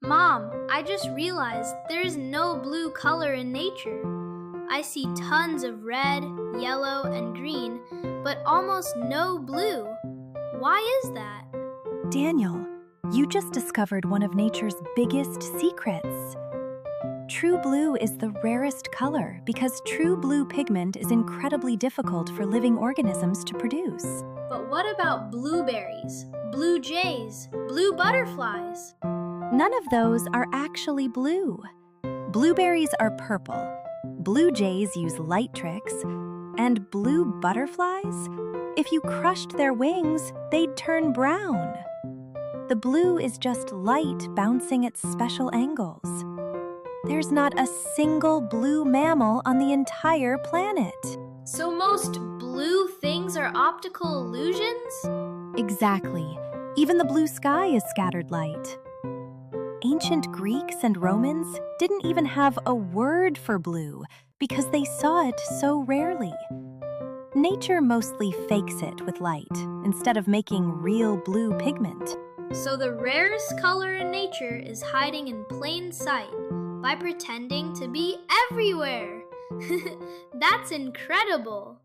Mom, I just realized there is no blue color in nature. I see tons of red, yellow, and green, but almost no blue. Why is that? Daniel, you just discovered one of nature's biggest secrets. True blue is the rarest color because true blue pigment is incredibly difficult for living organisms to produce. But what about blueberries, blue jays, blue butterflies? None of those are actually blue. Blueberries are purple, blue jays use light tricks, and blue butterflies? If you crushed their wings, they'd turn brown. The blue is just light bouncing at special angles. There's not a single blue mammal on the entire planet. So most blue things are optical illusions? Exactly. Even the blue sky is scattered light. Ancient Greeks and Romans didn't even have a word for blue because they saw it so rarely. Nature mostly fakes it with light instead of making real blue pigment. So the rarest color in nature is hiding in plain sight by pretending to be everywhere. That's incredible!